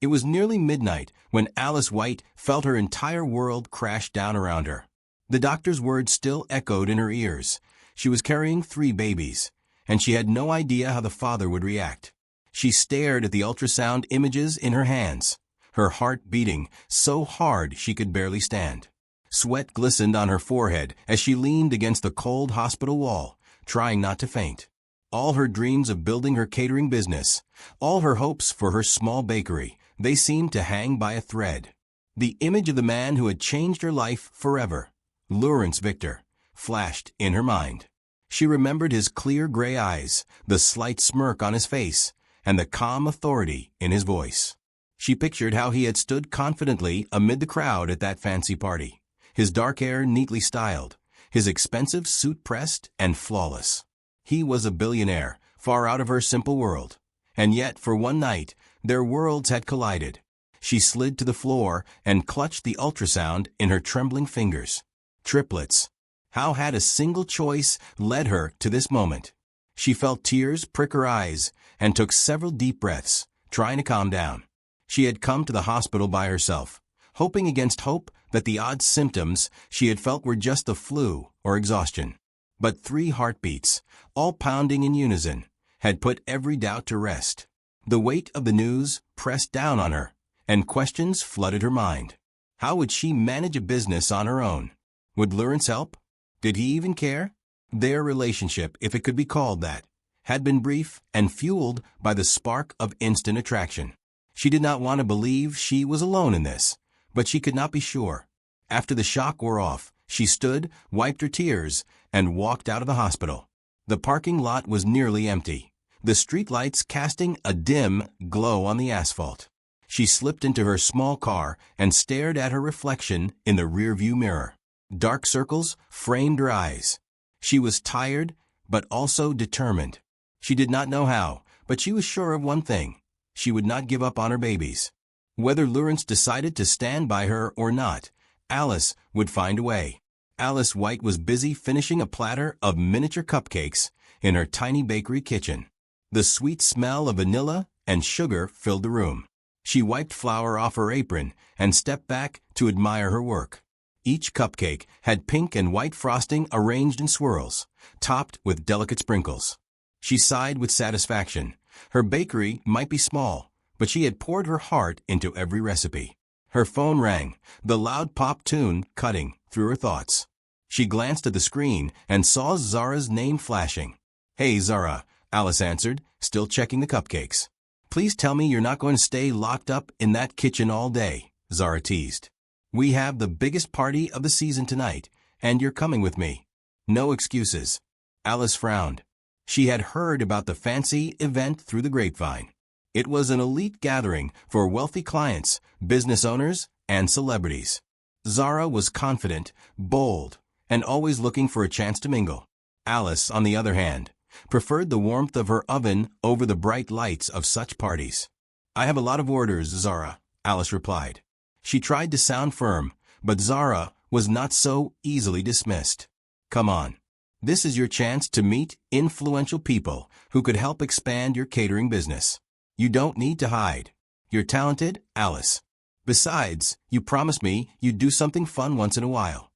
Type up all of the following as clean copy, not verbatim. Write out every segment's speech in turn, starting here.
It was nearly midnight when Alice White felt her entire world crash down around her. The doctor's words still echoed in her ears. She was carrying 3 babies, and she had no idea how the father would react. She stared at the ultrasound images in her hands, her heart beating so hard she could barely stand. Sweat glistened on her forehead as she leaned against the cold hospital wall, trying not to faint. All her dreams of building her catering business, all her hopes for her small bakery, they seemed to hang by a thread. The image of the man who had changed her life forever, Lawrence Victor, flashed in her mind. She remembered his clear gray eyes, the slight smirk on his face, and the calm authority in his voice. She pictured how he had stood confidently amid the crowd at that fancy party, his dark hair neatly styled, his expensive suit pressed and flawless. He was a billionaire, far out of her simple world. And yet, for one night, their worlds had collided. She slid to the floor and clutched the ultrasound in her trembling fingers. Triplets. How had a single choice led her to this moment? She felt tears prick her eyes and took several deep breaths, trying to calm down. She had come to the hospital by herself, hoping against hope that the odd symptoms she had felt were just the flu or exhaustion. But 3 heartbeats, all pounding in unison, had put every doubt to rest. The weight of the news pressed down on her, and questions flooded her mind. How would she manage a business on her own? Would Lawrence help? Did he even care? Their relationship, if it could be called that, had been brief and fueled by the spark of instant attraction. She did not want to believe she was alone in this, but she could not be sure. After the shock wore off, she stood, wiped her tears, and walked out of the hospital. The parking lot was nearly empty, the street lights casting a dim glow on the asphalt. She slipped into her small car and stared at her reflection in the rearview mirror. Dark circles framed her eyes. She was tired, but also determined. She did not know how, but she was sure of one thing. She would not give up on her babies. Whether Lawrence decided to stand by her or not, Alice would find a way. Alice White was busy finishing a platter of miniature cupcakes in her tiny bakery kitchen. The sweet smell of vanilla and sugar filled the room. She wiped flour off her apron and stepped back to admire her work. Each cupcake had pink and white frosting arranged in swirls, topped with delicate sprinkles. She sighed with satisfaction. Her bakery might be small, but she had poured her heart into every recipe. Her phone rang, the loud pop tune cutting through her thoughts. She glanced at the screen and saw Zara's name flashing. "Hey, Zara," Alice answered, still checking the cupcakes. "Please tell me you're not going to stay locked up in that kitchen all day," Zara teased. "We have the biggest party of the season tonight, and you're coming with me." No excuses. Alice frowned. She had heard about the fancy event through the grapevine. It was an elite gathering for wealthy clients, business owners, and celebrities. Zara was confident, bold, and always looking for a chance to mingle. Alice, on the other hand, preferred the warmth of her oven over the bright lights of such parties. "I have a lot of orders, Zara," Alice replied. She tried to sound firm, but Zara was not so easily dismissed. "Come on. This is your chance to meet influential people who could help expand your catering business. You don't need to hide. You're talented, Alice. Besides, you promised me you'd do something fun once in a while."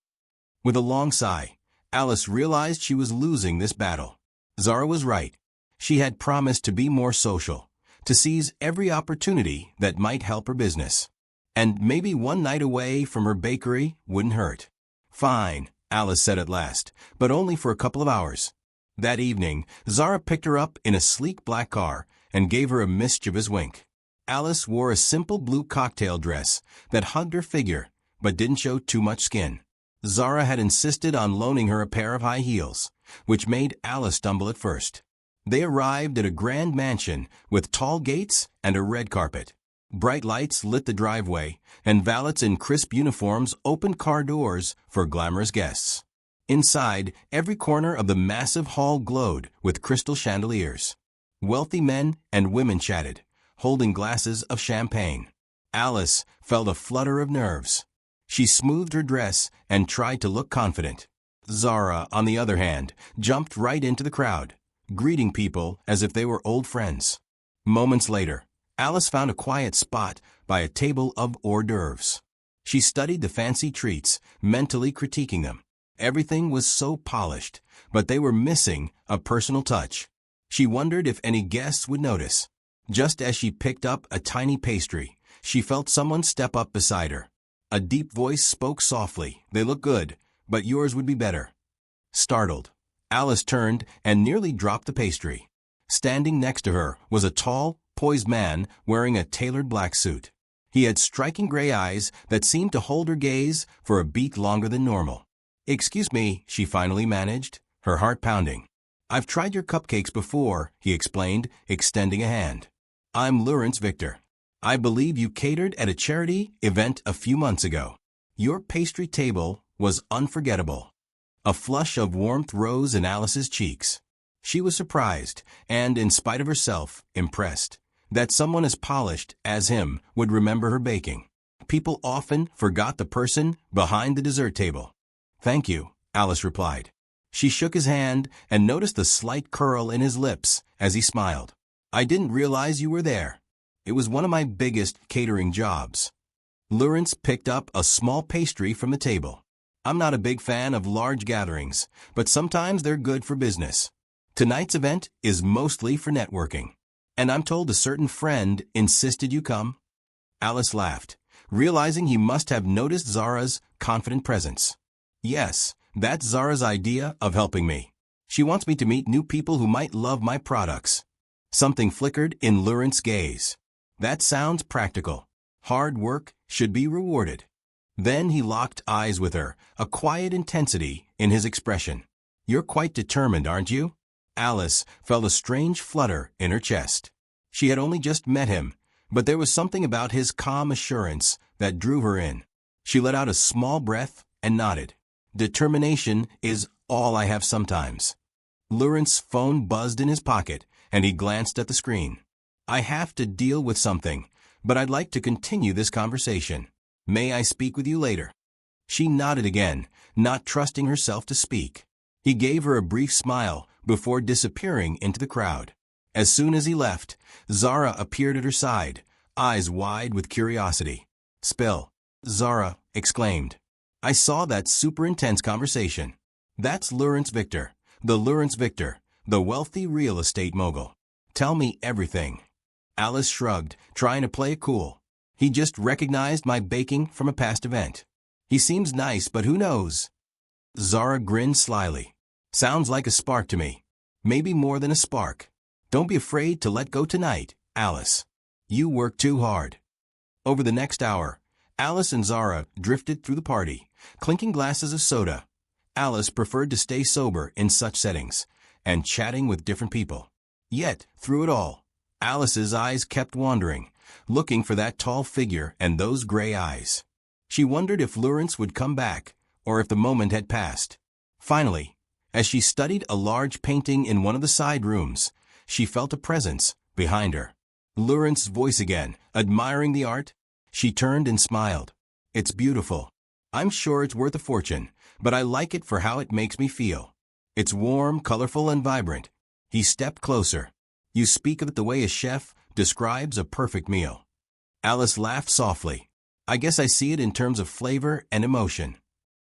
With a long sigh, Alice realized she was losing this battle. Zara was right. She had promised to be more social, to seize every opportunity that might help her business. And maybe one night away from her bakery wouldn't hurt. "Fine," Alice said at last, "but only for a couple of hours." That evening, Zara picked her up in a sleek black car and gave her a mischievous wink. Alice wore a simple blue cocktail dress that hugged her figure but didn't show too much skin. Zara had insisted on loaning her a pair of high heels, which made Alice stumble at first. They arrived at a grand mansion with tall gates and a red carpet. Bright lights lit the driveway, and valets in crisp uniforms opened car doors for glamorous guests. Inside, every corner of the massive hall glowed with crystal chandeliers. Wealthy men and women chatted, holding glasses of champagne. Alice felt a flutter of nerves. She smoothed her dress and tried to look confident. Zara, on the other hand, jumped right into the crowd, greeting people as if they were old friends. Moments later, Alice found a quiet spot by a table of hors d'oeuvres. She studied the fancy treats, mentally critiquing them. Everything was so polished, but they were missing a personal touch. She wondered if any guests would notice. Just as she picked up a tiny pastry, she felt someone step up beside her. A deep voice spoke softly. "They look good, but yours would be better." Startled, Alice turned and nearly dropped the pastry. Standing next to her was a tall, poised man wearing a tailored black suit. He had striking gray eyes that seemed to hold her gaze for a beat longer than normal. "Excuse me," she finally managed, her heart pounding. "I've tried your cupcakes before," he explained, extending a hand. "I'm Lawrence Victor. I believe you catered at a charity event a few months ago. Your pastry table was unforgettable." A flush of warmth rose in Alice's cheeks. She was surprised and, in spite of herself, impressed that someone as polished as him would remember her baking. People often forgot the person behind the dessert table. "Thank you," Alice replied. She shook his hand and noticed the slight curl in his lips as he smiled. "I didn't realize you were there. It was one of my biggest catering jobs." Lawrence picked up a small pastry from the table. "I'm not a big fan of large gatherings, but sometimes they're good for business. Tonight's event is mostly for networking. And I'm told a certain friend insisted you come." Alice laughed, realizing he must have noticed Zara's confident presence. "Yes, that's Zara's idea of helping me. She wants me to meet new people who might love my products." Something flickered in Lawrence's gaze. "That sounds practical. Hard work should be rewarded." Then he locked eyes with her, a quiet intensity in his expression. "You're quite determined, aren't you?" Alice felt a strange flutter in her chest. She had only just met him, but there was something about his calm assurance that drew her in. She let out a small breath and nodded. "Determination is all I have sometimes." Lawrence's phone buzzed in his pocket, and he glanced at the screen. "I have to deal with something, but I'd like to continue this conversation. May I speak with you later?" She nodded again, not trusting herself to speak. He gave her a brief smile before disappearing into the crowd. As soon as he left, Zara appeared at her side, eyes wide with curiosity. "Spill," Zara exclaimed. "I saw that super intense conversation. That's Lawrence Victor, the wealthy real estate mogul. Tell me everything." Alice shrugged, trying to play it cool. "He just recognized my baking from a past event. He seems nice, but who knows?" Zara grinned slyly. "Sounds like a spark to me. Maybe more than a spark. Don't be afraid to let go tonight, Alice. You work too hard." Over the next hour, Alice and Zara drifted through the party, clinking glasses of soda. Alice preferred to stay sober in such settings, and chatting with different people. Yet, through it all, Alice's eyes kept wandering, looking for that tall figure and those gray eyes. She wondered if Lawrence would come back, or if the moment had passed. Finally, as she studied a large painting in one of the side rooms, she felt a presence behind her. Lawrence's voice again, admiring the art. She turned and smiled. "It's beautiful. I'm sure it's worth a fortune, but I like it for how it makes me feel. It's warm, colorful, and vibrant." He stepped closer. "You speak of it the way a chef describes a perfect meal." Alice laughed softly. "I guess I see it in terms of flavor and emotion."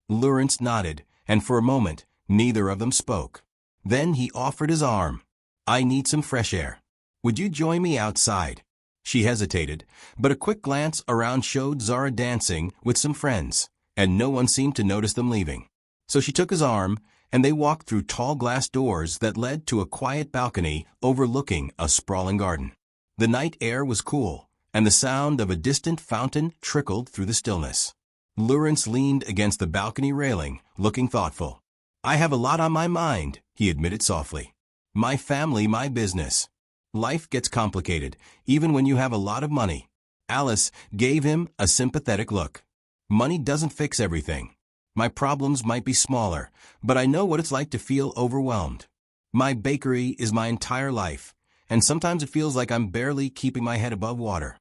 Lawrence nodded, and for a moment, neither of them spoke. Then he offered his arm. "I need some fresh air. Would you join me outside?" She hesitated, but a quick glance around showed Zara dancing with some friends, and no one seemed to notice them leaving. So she took his arm, and they walked through tall glass doors that led to a quiet balcony overlooking a sprawling garden. The night air was cool, and the sound of a distant fountain trickled through the stillness. Lawrence leaned against the balcony railing, looking thoughtful. "I have a lot on my mind," he admitted softly. "My family, my business. Life gets complicated, even when you have a lot of money." Alice gave him a sympathetic look. "Money doesn't fix everything. My problems might be smaller, but I know what it's like to feel overwhelmed. My bakery is my entire life, and sometimes it feels like I'm barely keeping my head above water."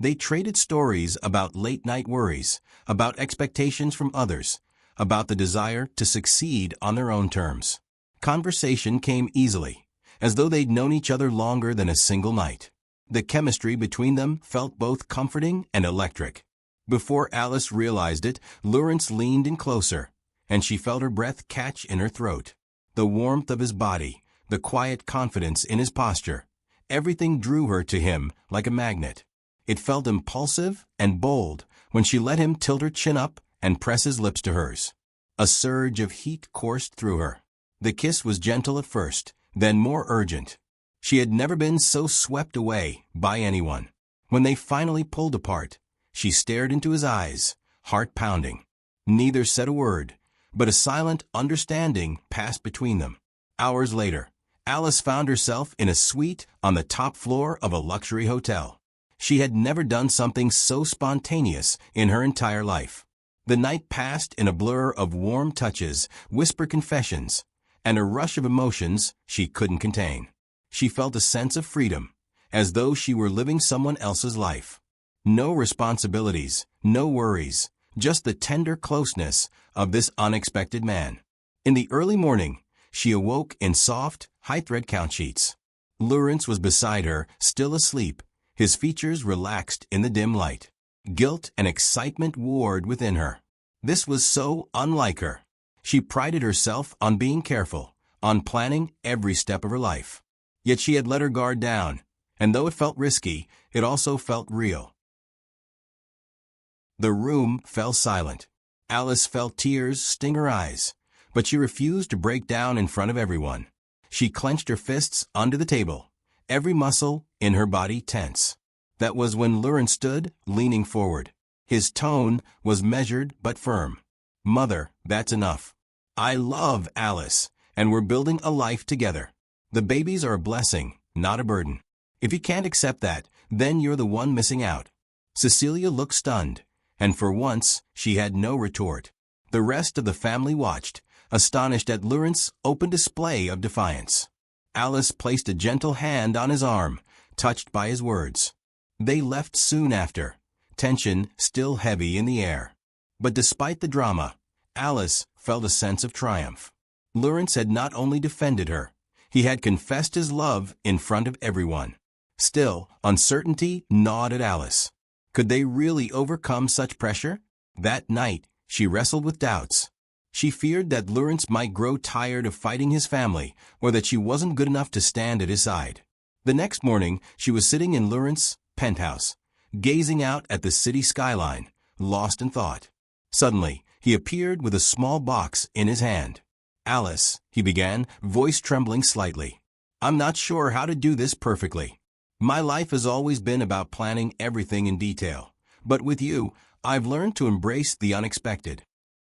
They traded stories about late-night worries, about expectations from others, about the desire to succeed on their own terms. Conversation came easily, as though they'd known each other longer than a single night. The chemistry between them felt both comforting and electric. Before Alice realized it, Lawrence leaned in closer, and she felt her breath catch in her throat. The warmth of his body, the quiet confidence in his posture, everything drew her to him like a magnet. It felt impulsive and bold when she let him tilt her chin up and press his lips to hers. A surge of heat coursed through her. The kiss was gentle at first, then more urgent. She had never been so swept away by anyone. When they finally pulled apart, she stared into his eyes, heart pounding. Neither said a word, but a silent understanding passed between them. Hours later, Alice found herself in a suite on the top floor of a luxury hotel. She had never done something so spontaneous in her entire life. The night passed in a blur of warm touches, whispered confessions, and a rush of emotions she couldn't contain. She felt a sense of freedom, as though she were living someone else's life. No responsibilities, no worries, just the tender closeness of this unexpected man. In the early morning, she awoke in soft, high-thread couch sheets. Lawrence was beside her, still asleep, his features relaxed in the dim light. Guilt and excitement warred within her. This was so unlike her. She prided herself on being careful, on planning every step of her life. Yet she had let her guard down, and though it felt risky, it also felt real. The room fell silent. Alice felt tears sting her eyes, but she refused to break down in front of everyone. She clenched her fists under the table, every muscle in her body tense. That was when Lawrence stood, leaning forward. His tone was measured but firm. "Mother, that's enough. I love Alice, and we're building a life together. The babies are a blessing, not a burden. If you can't accept that, then you're the one missing out." Cecilia looked stunned, and for once she had no retort. The rest of the family watched, astonished at Lawrence's open display of defiance. Alice placed a gentle hand on his arm, touched by his words. They left soon after, tension still heavy in the air. But despite the drama, Alice felt a sense of triumph. Lawrence had not only defended her, he had confessed his love in front of everyone. Still, uncertainty gnawed at Alice. Could they really overcome such pressure? That night, she wrestled with doubts. She feared that Lawrence might grow tired of fighting his family, or that she wasn't good enough to stand at his side. The next morning, she was sitting in Lawrence's penthouse, gazing out at the city skyline, lost in thought. Suddenly, he appeared with a small box in his hand. "Alice," he began, voice trembling slightly. "I'm not sure how to do this perfectly. My life has always been about planning everything in detail. But with you, I've learned to embrace the unexpected."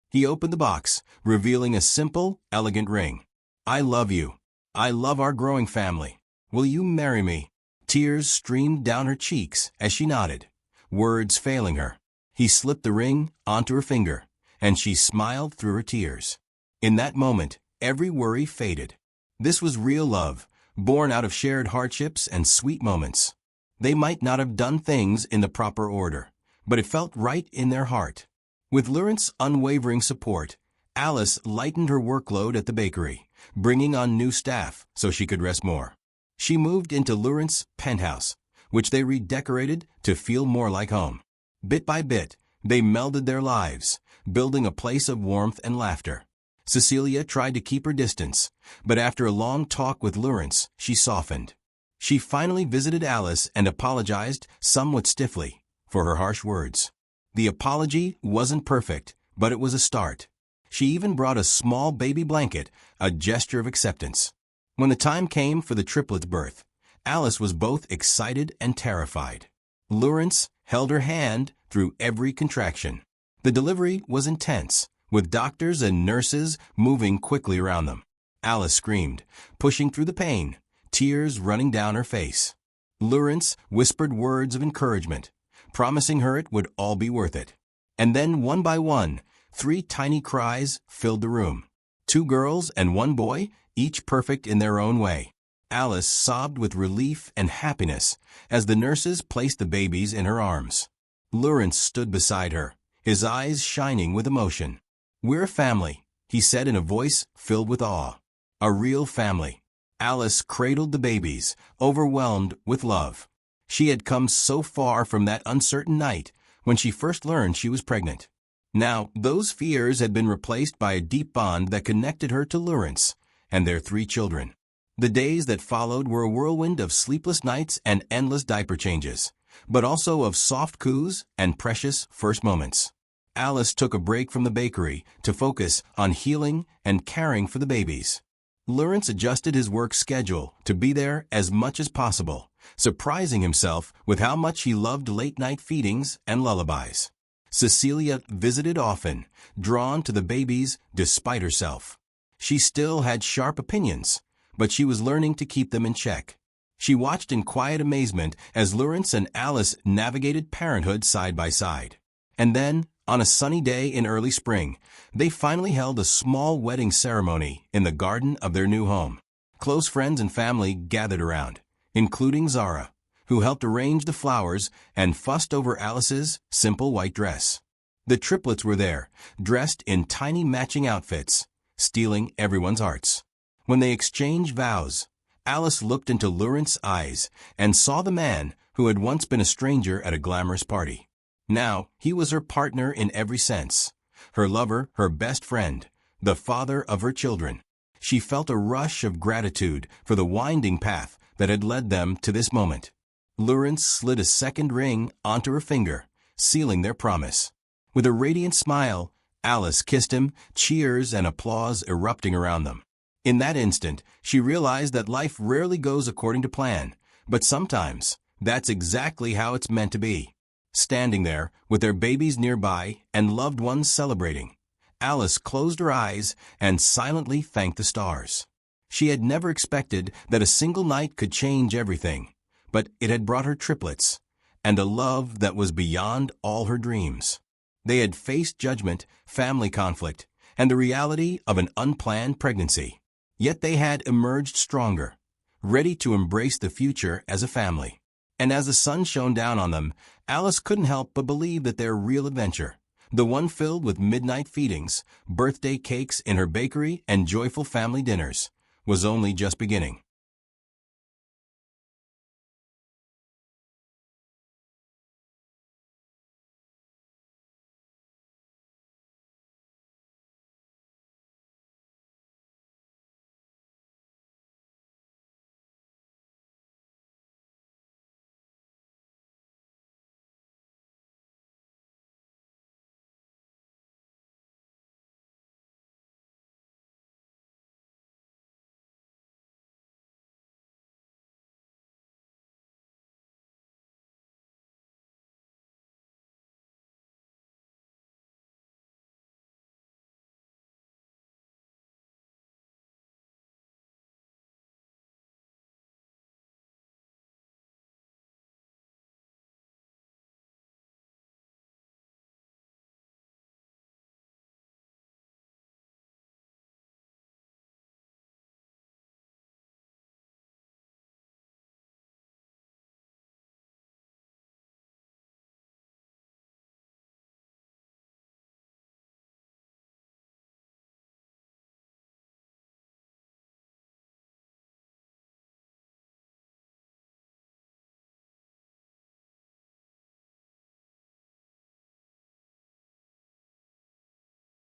He opened the box, revealing a simple, elegant ring. "I love you. I love our growing family. Will you marry me?" Tears streamed down her cheeks as she nodded, words failing her. He slipped the ring onto her finger, and she smiled through her tears. In that moment, every worry faded. This was real love, born out of shared hardships and sweet moments. They might not have done things in the proper order, but it felt right in their heart. With Lawrence's unwavering support, Alice lightened her workload at the bakery, bringing on new staff so she could rest more. She moved into Lawrence's penthouse, which they redecorated to feel more like home. Bit by bit, they melded their lives, building a place of warmth and laughter. Cecilia tried to keep her distance, but after a long talk with Lawrence, she softened. She finally visited Alice and apologized, somewhat stiffly, for her harsh words. The apology wasn't perfect, but it was a start. She even brought a small baby blanket, a gesture of acceptance. When the time came for the triplets' birth, Alice was both excited and terrified. Lawrence held her hand through every contraction. The delivery was intense, with doctors and nurses moving quickly around them. Alice screamed, pushing through the pain, tears running down her face. Lawrence whispered words of encouragement, promising her it would all be worth it. And then, one by one, 3 tiny cries filled the room. 2 girls and 1 boy, each perfect in their own way. Alice sobbed with relief and happiness as the nurses placed the babies in her arms. Lawrence stood beside her, his eyes shining with emotion. "We're a family," he said in a voice filled with awe. "A real family." Alice cradled the babies, overwhelmed with love. She had come so far from that uncertain night when she first learned she was pregnant. Now, those fears had been replaced by a deep bond that connected her to Lawrence and their 3 children. The days that followed were a whirlwind of sleepless nights and endless diaper changes, but also of soft coos and precious first moments. Alice took a break from the bakery to focus on healing and caring for the babies. Lawrence adjusted his work schedule to be there as much as possible, surprising himself with how much he loved late-night feedings and lullabies. Cecilia visited often, drawn to the babies despite herself. She still had sharp opinions, but she was learning to keep them in check. She watched in quiet amazement as Lawrence and Alice navigated parenthood side by side. And then, on a sunny day in early spring, they finally held a small wedding ceremony in the garden of their new home. Close friends and family gathered around, including Zara, who helped arrange the flowers and fussed over Alice's simple white dress. The triplets were there, dressed in tiny matching outfits, stealing everyone's hearts. When they exchanged vows, Alice looked into Lawrence's eyes and saw the man who had once been a stranger at a glamorous party. Now, he was her partner in every sense, her lover, her best friend, the father of her children. She felt a rush of gratitude for the winding path that had led them to this moment. Lawrence slid a second ring onto her finger, sealing their promise. With a radiant smile, Alice kissed him, cheers and applause erupting around them. In that instant, she realized that life rarely goes according to plan, but sometimes that's exactly how it's meant to be. Standing there, with their babies nearby and loved ones celebrating, Alice closed her eyes and silently thanked the stars. She had never expected that a single night could change everything, but it had brought her triplets, and a love that was beyond all her dreams. They had faced judgment, family conflict, and the reality of an unplanned pregnancy. Yet they had emerged stronger, ready to embrace the future as a family. And as the sun shone down on them, Alice couldn't help but believe that their real adventure, the one filled with midnight feedings, birthday cakes in her bakery, and joyful family dinners, was only just beginning.